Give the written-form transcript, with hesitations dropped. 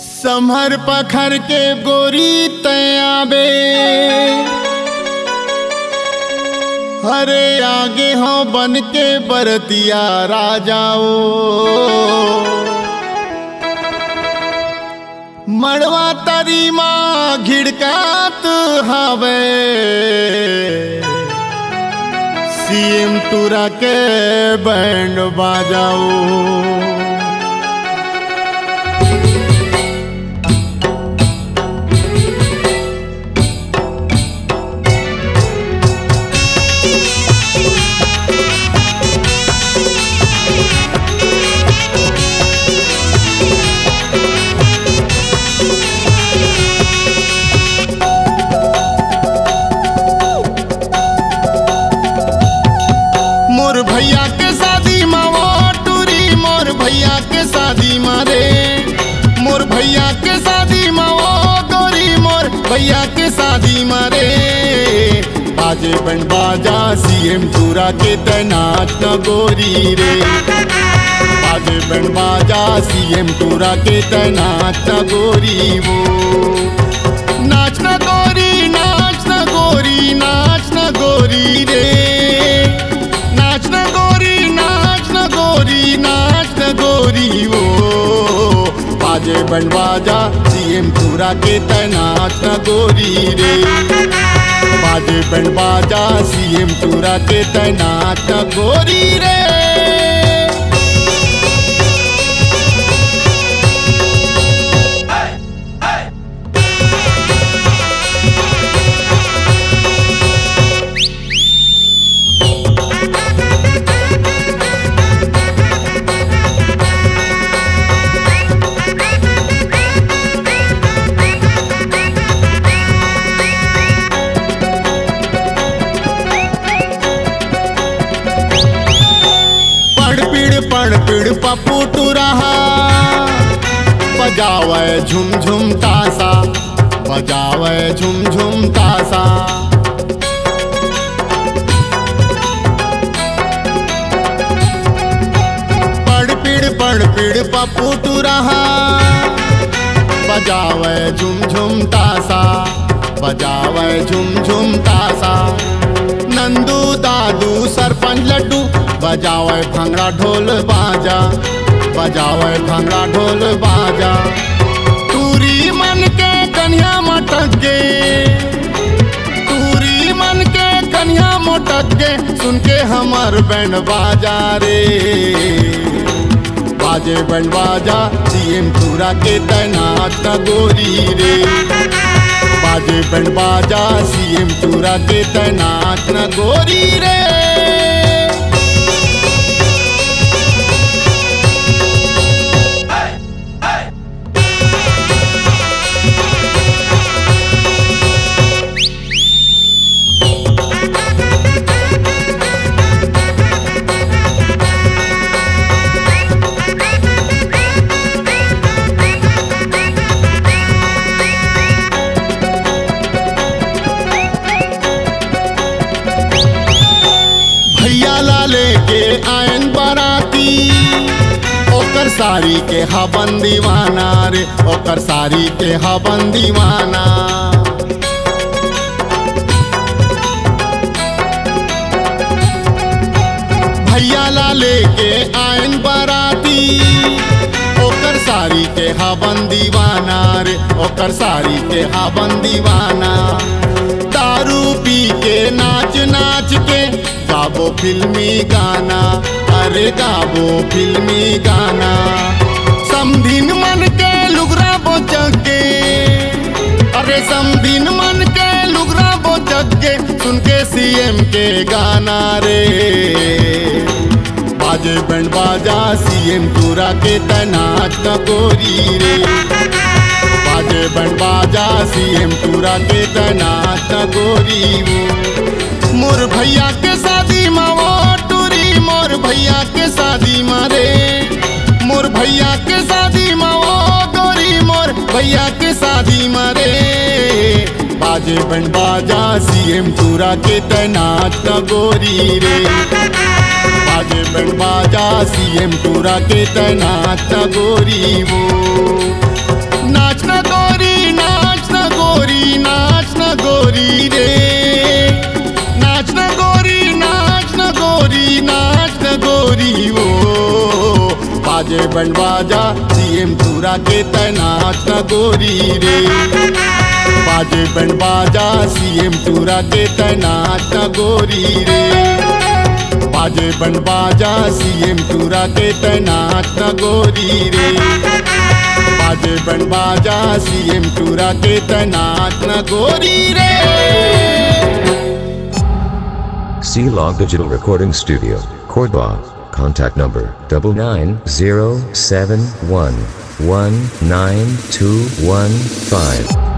समहर पखर के गोरी तयाबे हरे आगे हो बन के बरतिया राजाओ मड़वा तरी माँ घिड़कात हवे सीएम टूरा के बैंड बाजाओ। मोर भैया के शादी माँ वो टूरी मोर भैया के शादी मारे मोर भैया के शादी माँ वो गोरी मोर भैया के शादी मारे बाजे बन बाजा सीएम टूरा के तैनात न गोरी रे बाजे बन बाजा सीएम टूरा के तैनात न गोरी वो नाच न गोरी नाच न गोरी नाच न गोरी रे नाच न गोरी नाच न गोरी नाच न गोरी वो बाजे बन बाजा सीएम टूरा के तैनात न गोरी रे बाजे बन बाजा सीएम टूरा के तैनात न गोरी रे। पड़ पिड़ पप्पू टूरहा बजावे झुम झुम तासा बजावे झुम झुम तासा पड़ पिड़ पप्पू टूरहा बजावे झुम झुम तासा बजावे झुम झुम तासा नंदू दादू सरपंच लड्डू बजावे भांगड़ा ढोल बाजा बजावे भांगड़ा ढोल बाजा टूरी मन के कन्या मटक गे टूरी मन के कन्या मटक गे सुन के हमार बैंड बाजा रे बाजे बैंड बाजा सीएम टूरा के तैनात न गोरी रे बाजे बैंड बाजा सीएम टूरा के तैनात न गोरी रे। लेके आयन बाराती ओकर सारी के हवन दीवाना रे ओकर सारी के हवन दीवाना भैया ला लेके आयन बाराती ओकर सारी के हवन दीवाना रे ओकर सारी के हवन दीवाना दारू पी के नाच नाच के गाबो फिल्मी गाना अरे गाबो फिल्मी गाना समधिन मन के लुगरा बोचक के अरे समधिन मन के लुगरा बोचक के सुन के सीएम के गाना रे बाजे बैंड बाजा सीएम टूरा के तैनात न गोरी रे बाजे बैंड बाजा सीएम टूरा के तैनात न गोरी वो मोर भैया के शादी माँ वो टूरी मोर भैया के शादी मारे मोर भैया के शादी माँ वो गोरी मोर भैया के शादी मारे बाजे बैंड बाजा सीएम टूरा के तैनात न गोरी रे बाजे बैंड बाजा सीएम टूरा के तैनात न गोरी वो नाच न गोरी नाच न गोरी नाच न गोरी रे, नाच न गोरी नाच न गोरी नाच न गोरी वो बाजे बैंड बाजा सीएम चूरा के तैनात न गोरी रे, बाजे बैंड बाजा सीएम चूरा के तैनात न गोरी रे, बाजे बैंड बाजा सीएम चूरा के तैनात न गोरी रे, बाजे बैंड बाजा सीएम चूरा के तैनात न गोरी रे। C-Log Digital Recording Studio, Cordoba. Contact number 99071192115.